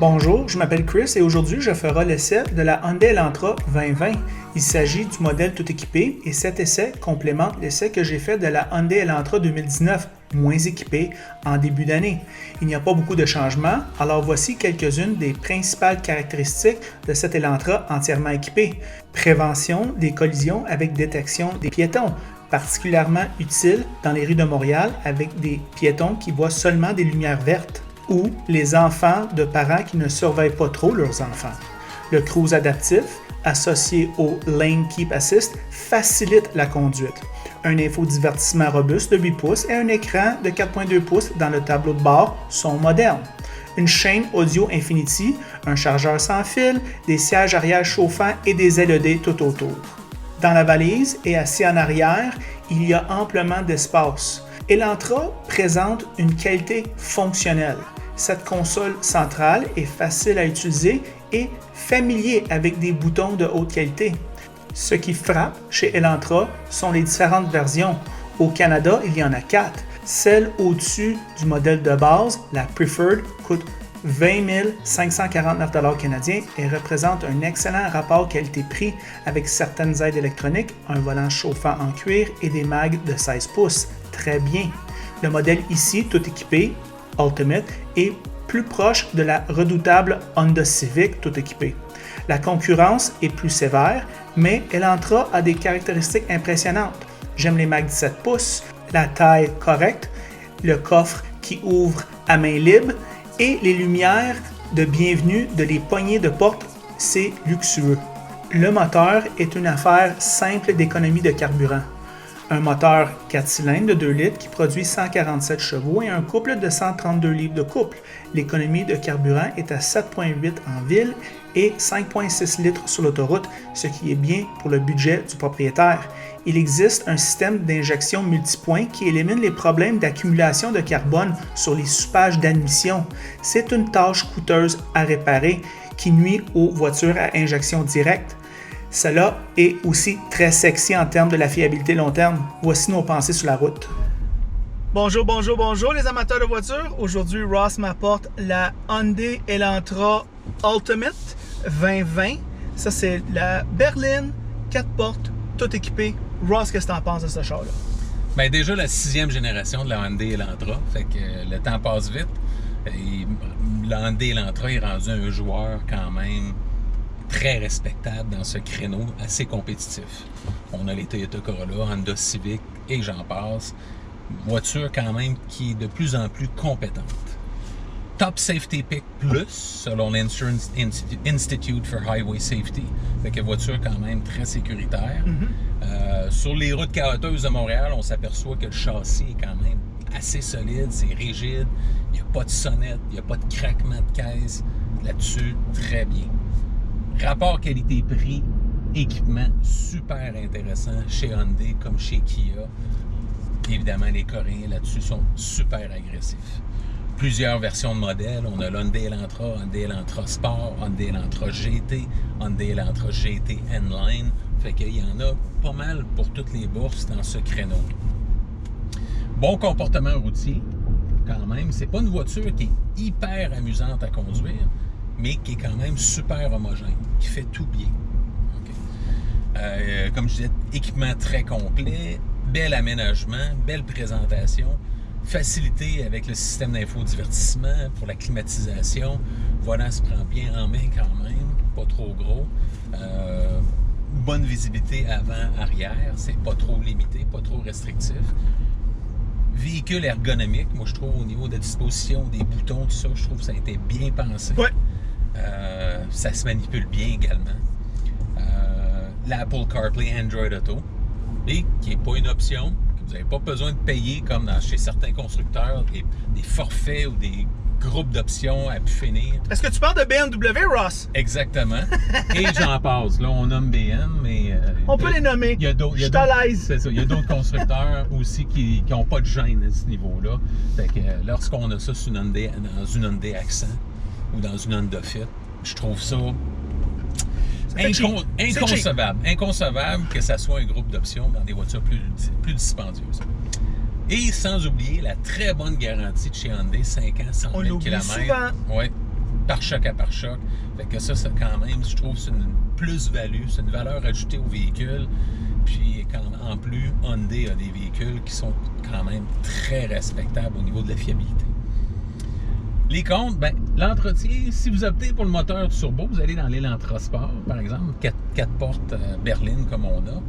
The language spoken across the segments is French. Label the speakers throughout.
Speaker 1: Bonjour, je m'appelle Chris et aujourd'hui je ferai l'essai de la Hyundai Elantra 2020. Il s'agit du modèle tout équipé et cet essai complémente l'essai que j'ai fait de la Hyundai Elantra 2019, moins équipée, en début d'année. Il n'y a pas beaucoup de changements, alors voici quelques-unes des principales caractéristiques de cette Elantra entièrement équipée. Prévention des collisions avec détection des piétons, particulièrement utile dans les rues de Montréal avec des piétons qui voient seulement des lumières vertes, ou les enfants de parents qui ne surveillent pas trop leurs enfants. Le cruise adaptif, associé au Lane Keep Assist, facilite la conduite. Un infodivertissement robuste de 8 pouces et un écran de 4.2 pouces dans le tableau de bord sont modernes. Une chaîne audio Infinity, un chargeur sans fil, des sièges arrière chauffants et des LED tout autour. Dans la valise et assis en arrière, il y a amplement d'espace. Elantra présente une qualité fonctionnelle. Cette console centrale est facile à utiliser et familier avec des boutons de haute qualité. Ce qui frappe chez Elantra sont les différentes versions. Au Canada, il y en a 4. Celle au-dessus du modèle de base, la Preferred, coûte 20 549 canadiens et représente un excellent rapport qualité-prix avec certaines aides électroniques, un volant chauffant en cuir et des mags de 16 pouces. Très bien. Le modèle ici, tout équipé, Ultimate, est plus proche de la redoutable Honda Civic tout équipé. La concurrence est plus sévère, mais Elantra a des caractéristiques impressionnantes. J'aime les mags 17 pouces, la taille correcte, le coffre qui ouvre à main libre et les lumières de bienvenue de les poignées de porte, c'est luxueux. Le moteur est une affaire simple d'économie de carburant. Un moteur 4 cylindres de 2 litres qui produit 147 chevaux et un couple de 132 livres de couple. L'économie de carburant est à 7,8 en ville et 5,6 litres sur l'autoroute, ce qui est bien pour le budget du propriétaire. Il existe un système d'injection multipoint qui élimine les problèmes d'accumulation de carbone sur les soupages d'admission. C'est une tâche coûteuse à réparer qui nuit aux voitures à injection directe. Cela est aussi très sexy en termes de la fiabilité long terme. Voici nos pensées sur la route. Bonjour les amateurs de voitures. Aujourd'hui, Ross m'apporte la Hyundai Elantra Ultimate 2020. Ça, c'est la berline, 4 portes, tout équipé. Ross, qu'est-ce que tu en penses de ce char-là?
Speaker 2: Bien, déjà la 6e génération de la Hyundai Elantra. Fait que le temps passe vite. Et la Hyundai Elantra est rendu un joueur quand même très respectable dans ce créneau, assez compétitif. On a les Toyota Corolla, Honda Civic et j'en passe. Voiture quand même qui est de plus en plus compétente. Top Safety Pick Plus, selon l'Insurance Institute for Highway Safety. Fait que voiture quand même très sécuritaire. Sur les routes caoteuses de Montréal, on s'aperçoit que le châssis est quand même assez solide, c'est rigide. Il n'y a pas de sonnette, il n'y a pas de craquement de caisse. Là-dessus, très bien. Rapport qualité-prix, équipement super intéressant chez Hyundai comme chez Kia. Évidemment, les Coréens là-dessus sont super agressifs. Plusieurs versions de modèles. On a l'Hyundai Elantra, Hyundai Elantra Sport, Hyundai Elantra GT, Hyundai Elantra GT N-Line. Fait qu'il y en a pas mal pour toutes les bourses dans ce créneau. Bon comportement routier, quand même. C'est pas une voiture qui est hyper amusante à conduire, mais qui est quand même super homogène, qui fait tout bien. Okay. Comme je disais, équipement très complet, bel aménagement, belle présentation, facilité avec le système d'infodivertissement pour la climatisation. Le volant se prend bien en main quand même, pas trop gros. Bonne visibilité avant-arrière, c'est pas trop limité, pas trop restrictif. Véhicule ergonomique, moi je trouve au niveau de la disposition des boutons, tout ça, je trouve que ça a été bien pensé.
Speaker 1: Ouais.
Speaker 2: Ça se manipule bien également. L'Apple CarPlay Android Auto, et qui n'est pas une option, que vous n'avez pas besoin de payer comme chez certains constructeurs, des forfaits ou des groupes d'options à pu finir.
Speaker 1: Est-ce que tu parles de BMW, Ross?
Speaker 2: Exactement. Et j'en passe. Là, on nomme BM, mais...
Speaker 1: on peut les nommer.
Speaker 2: Il y a d'autres,
Speaker 1: je suis à l'aise.
Speaker 2: C'est ça. Il y a d'autres constructeurs aussi qui n'ont pas de gêne à ce niveau-là. Fait que lorsqu'on a ça dans une Hyundai Accent ou dans une Honda Fit, je trouve ça inconcevable. Inconcevable que ça soit un groupe d'options dans des voitures plus dispendieuses. Et sans oublier la très bonne garantie de chez Hyundai, 5 ans, 100 000 km.
Speaker 1: Souvent.
Speaker 2: Oui. pare-choc à pare-choc. Fait que ça, quand même, je trouve, c'est une plus-value, c'est une valeur ajoutée au véhicule. Puis, en plus, Hyundai a des véhicules qui sont quand même très respectables au niveau de la fiabilité. Les comptes, ben, l'entretien, si vous optez pour le moteur turbo, vous allez dans l'Elantra Sport, par exemple, 4 portes berline comme on a.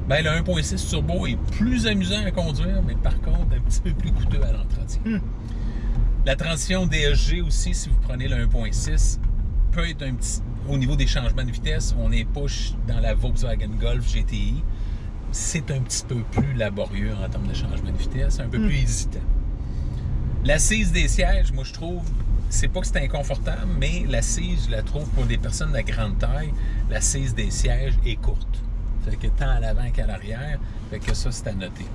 Speaker 2: Ben, le 1.6 turbo est plus amusant à conduire, mais par contre, un petit peu plus coûteux à l'entretien. La transition DSG aussi, si vous prenez le 1.6, peut être un petit... Au niveau des changements de vitesse, on n'est pas dans la Volkswagen Golf GTI. C'est un petit peu plus laborieux en termes de changement de vitesse, un peu plus hésitant. L'assise des sièges, moi je trouve, c'est pas que c'est inconfortable, mais l'assise, je la trouve pour des personnes de grande taille, l'assise des sièges est courte. Fait que tant à l'avant qu'à l'arrière, fait que ça c'est à noter.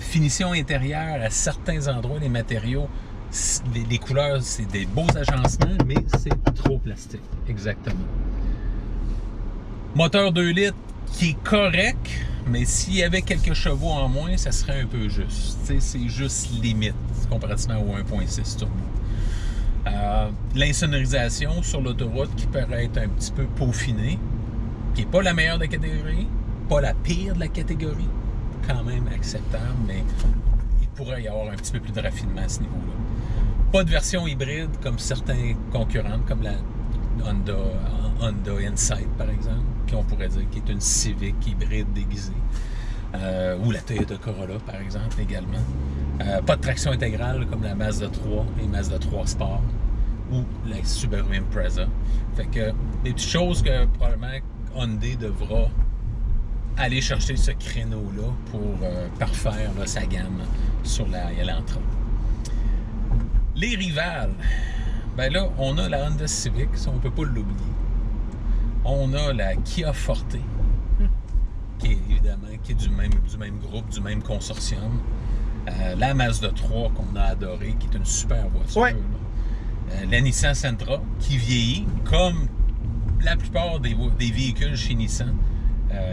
Speaker 2: Finition intérieure, à certains endroits, les matériaux, les couleurs, c'est des beaux agencements, mais c'est trop plastique, exactement. Moteur 2 litres qui est correct, mais s'il y avait quelques chevaux en moins, ça serait un peu juste. T'sais, c'est juste limite, comparativement au 1.6 turbo. L'insonorisation sur l'autoroute qui paraît être un petit peu peaufinée, qui n'est pas la meilleure de la catégorie, pas la pire de la catégorie, quand même acceptable, mais il pourrait y avoir un petit peu plus de raffinement à ce niveau-là. Pas de version hybride comme certains concurrents, comme la Honda Insight, par exemple, qu'on pourrait dire qui est une Civic hybride déguisée. Ou la Toyota Corolla, par exemple, également. Pas de traction intégrale comme la Mazda 3 et Mazda 3 Sport ou la Subaru Impreza. Fait que des petites choses que probablement Hyundai devra aller chercher ce créneau-là pour parfaire là, sa gamme sur la Elantra. Les rivales, ben là, on a la Honda Civic, ça, on ne peut pas l'oublier. On a la Kia Forte, qui est évidemment du même groupe, du même consortium. La Mazda 3 qu'on a adorée, qui est une super voiture. Ouais. La Nissan Sentra, qui vieillit, comme la plupart des véhicules chez Nissan.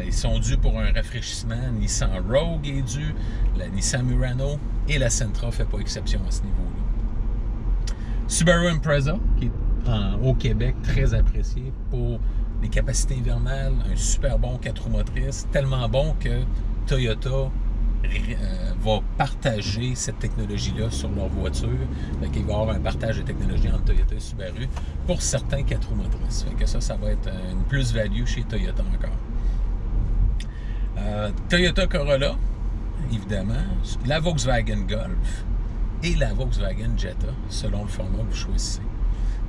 Speaker 2: Ils sont dus pour un rafraîchissement. Nissan Rogue est dû, la Nissan Murano et la Sentra ne fait pas exception à ce niveau-là. Subaru Impreza, qui est au Québec très apprécié pour les capacités hivernales, un super bon 4 roues motrices, tellement bon que Toyota va partager cette technologie-là sur leur voiture. Fait qu'il va y avoir un partage de technologie entre Toyota et Subaru pour certains 4 roues motrices. Fait que ça va être une plus-value chez Toyota encore. Toyota Corolla, évidemment, la Volkswagen Golf et la Volkswagen Jetta, selon le format que vous choisissez.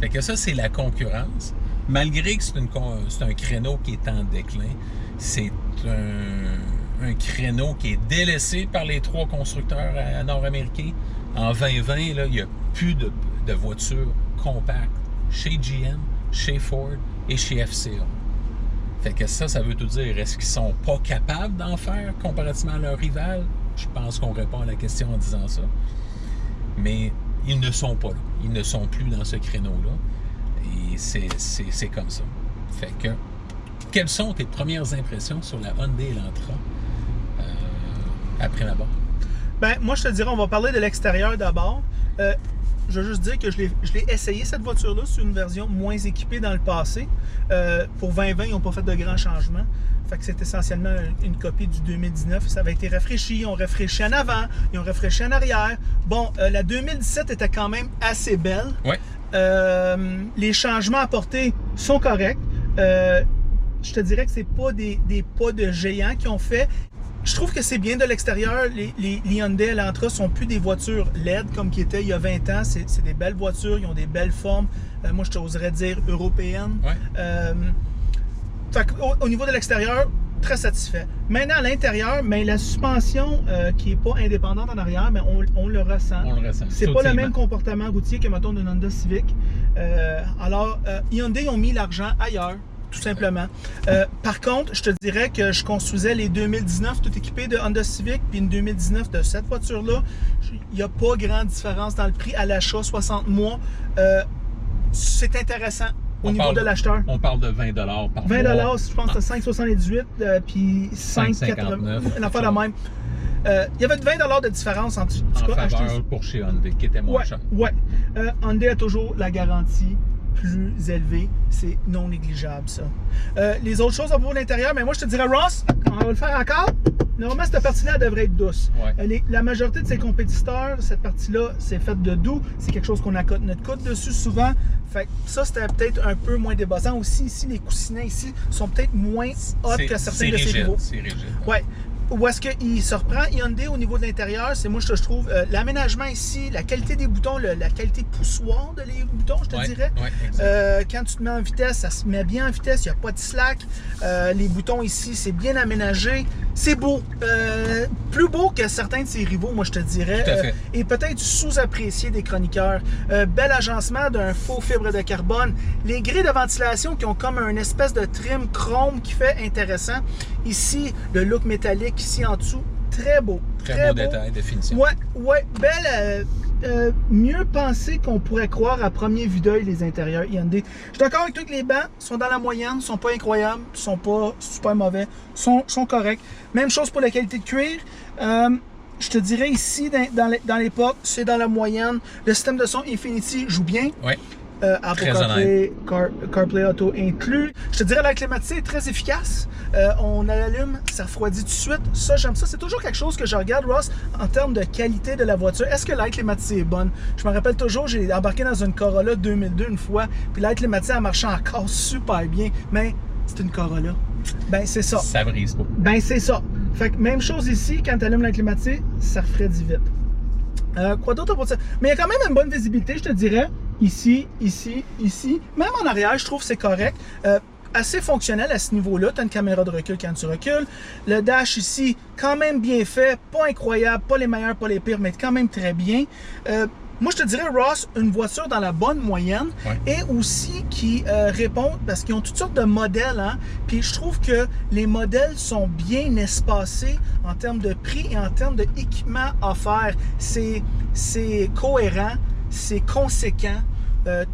Speaker 2: Fait que ça, c'est la concurrence. Malgré que c'est un créneau qui est en déclin, c'est un créneau qui est délaissé par les 3 constructeurs nord-américains. En 2020, là, il n'y a plus de voitures compactes chez GM, chez Ford et chez FCA. Fait que ça veut tout dire, est-ce qu'ils sont pas capables d'en faire comparativement à leurs rivales? Je pense qu'on répond à la question en disant ça. Mais ils ne sont pas là. Ils ne sont plus dans ce créneau-là. Et c'est comme ça. Fait que, quelles sont tes premières impressions sur la Hyundai Elantra après d'abord?
Speaker 1: Ben, moi, je te dirais, on va parler de l'extérieur d'abord. Je veux juste dire que je l'ai essayé, cette voiture-là, sur une version moins équipée dans le passé. Pour 2020, ils n'ont pas fait de grands changements. Fait que c'est essentiellement une copie du 2019. Ça avait été rafraîchi. Ils ont rafraîchi en avant, ils ont rafraîchi en arrière. Bon, la 2017 était quand même assez belle.
Speaker 2: Ouais.
Speaker 1: Les changements apportés sont corrects. Je te dirais que c'est pas des pas de géants qu'ils ont fait. Je trouve que c'est bien de l'extérieur. Les Hyundai Elantra sont plus des voitures LED comme qui étaient il y a 20 ans. C'est des belles voitures, ils ont des belles formes. Moi, je t'oserais dire européennes.
Speaker 2: Ouais.
Speaker 1: Fait au niveau de l'extérieur, très satisfait. Maintenant, à l'intérieur, mais la suspension qui n'est pas indépendante en arrière, mais on le ressent.
Speaker 2: On le ressent.
Speaker 1: C'est pas le même comportement routier que, mettons, d'une Honda Civic. Alors, Hyundai ont mis l'argent ailleurs. Tout simplement. Par contre, je te dirais que je construisais les 2019 tout équipés de Honda Civic, puis une 2019 de cette voiture-là. Il n'y a pas grande différence dans le prix à l'achat, 60 mois. C'est intéressant au niveau de l'acheteur.
Speaker 2: On parle de 20 par mois.
Speaker 1: 20 je pense que c'est 5,78 puis 5,80. Une affaire la même. Il y avait 20 de différence en tout cas.
Speaker 2: En faveur pour chez Hyundai, qui était moins cher.
Speaker 1: Ouais. Hyundai a toujours la garantie plus élevé. C'est non négligeable, ça. Les autres choses à propos de l'intérieur, mais moi, je te dirais, Ross, on va le faire encore. Normalement, cette partie-là devrait être douce.
Speaker 2: Ouais.
Speaker 1: La majorité de ses compétiteurs, cette partie-là, c'est faite de doux. C'est quelque chose qu'on accote notre coude dessus souvent. Fait que ça, c'était peut-être un peu moins débossant. Aussi, ici, les coussinets ici sont peut-être moins hot que certains de ses rivaux.
Speaker 2: C'est rigide.
Speaker 1: Ouais. Où est-ce qu'il se reprend Hyundai au niveau de l'intérieur, c'est moi je trouve l'aménagement ici, la qualité des boutons, la qualité poussoire de les boutons, je te dirais.
Speaker 2: Ouais,
Speaker 1: quand tu te mets en vitesse, ça se met bien en vitesse, il n'y a pas de slack. Les boutons ici, c'est bien aménagé. C'est beau. Plus beau que certains de ses rivaux, moi je te dirais.
Speaker 2: Tout à fait.
Speaker 1: Et peut-être sous-apprécié des chroniqueurs. Bel agencement d'un faux fibre de carbone. Les grilles de ventilation qui ont comme un espèce de trim chrome qui fait intéressant. Ici, le look métallique ici en dessous, très beau.
Speaker 2: Très beau détail, définition.
Speaker 1: Ouais, belle. Mieux pensé qu'on pourrait croire à premier vue d'œil les intérieurs Hyundai. Je suis d'accord avec toi que les bancs sont dans la moyenne, sont pas incroyables, sont pas super mauvais, sont corrects. Même chose pour la qualité de cuir. Je te dirais ici, dans les portes, c'est dans la moyenne. Le système de son Infinity joue bien.
Speaker 2: Ouais.
Speaker 1: Apple CarPlay Auto inclus. Je te dirais la climatisée est très efficace. On l'allume, ça refroidit tout de suite. Ça, j'aime ça. C'est toujours quelque chose que je regarde, Ross, en termes de qualité de la voiture. Est-ce que l'air climatisé est bonne? Je me rappelle toujours, j'ai embarqué dans une Corolla 2002 une fois, puis l'air climatisé a marché encore super bien, mais c'est une Corolla. Ben, c'est ça.
Speaker 2: Ça brise pas.
Speaker 1: Ben, c'est ça. Fait que même chose ici, quand tu allumes l'air climatisé, ça refroidit vite. Quoi d'autre pour ça? Mais il y a quand même une bonne visibilité, je te dirais. Ici. Même en arrière, je trouve que c'est correct. Assez fonctionnel à ce niveau-là. Tu as une caméra de recul quand tu recules. Le dash ici, quand même bien fait. Pas incroyable, pas les meilleurs, pas les pires, mais quand même très bien. Moi, je te dirais, Ross, une voiture dans la bonne moyenne et aussi qui répond, parce qu'ils ont toutes sortes de modèles, hein, puis je trouve que les modèles sont bien espacés en termes de prix et en termes d'équipement offert. C'est cohérent, c'est conséquent.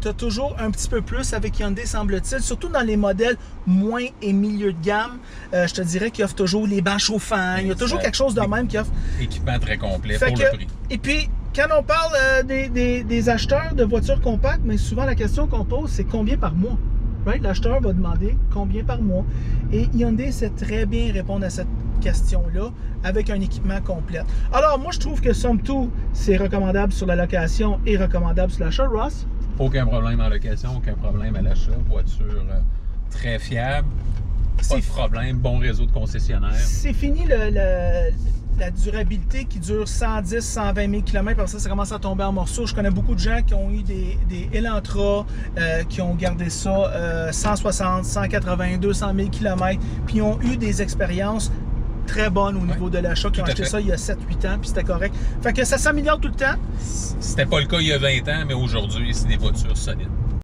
Speaker 1: Tu as toujours un petit peu plus avec Hyundai, semble-t-il, surtout dans les modèles moins et milieu de gamme. Je te dirais qu'il offre toujours les bancs chauffants. Il y a toujours quelque chose de même qui offre.
Speaker 2: Équipement très complet pour le prix.
Speaker 1: Et puis, quand on parle des acheteurs de voitures compactes, mais souvent la question qu'on pose, c'est combien par mois? Right? L'acheteur va demander combien par mois. Et Hyundai sait très bien répondre à cette question-là avec un équipement complet. Alors, moi, je trouve que somme toute, c'est recommandable sur la location et recommandable sur l'achat, Ross.
Speaker 2: Aucun problème en location, aucun problème à l'achat. Voiture très fiable, pas de problème, bon réseau de concessionnaires.
Speaker 1: C'est fini la durabilité qui dure 110, 120 000 km. Par ça commence à tomber en morceaux. Je connais beaucoup de gens qui ont eu des Elantra, qui ont gardé ça 160, 180, 200 000 km, puis ils ont eu des expériences très bonnes au niveau de l'achat, qui ont acheté ça il y a 7-8 ans, puis c'était correct. Fait que ça s'améliore tout le temps.
Speaker 2: C'était pas le cas il y a 20 ans, mais aujourd'hui, c'est des voitures solides.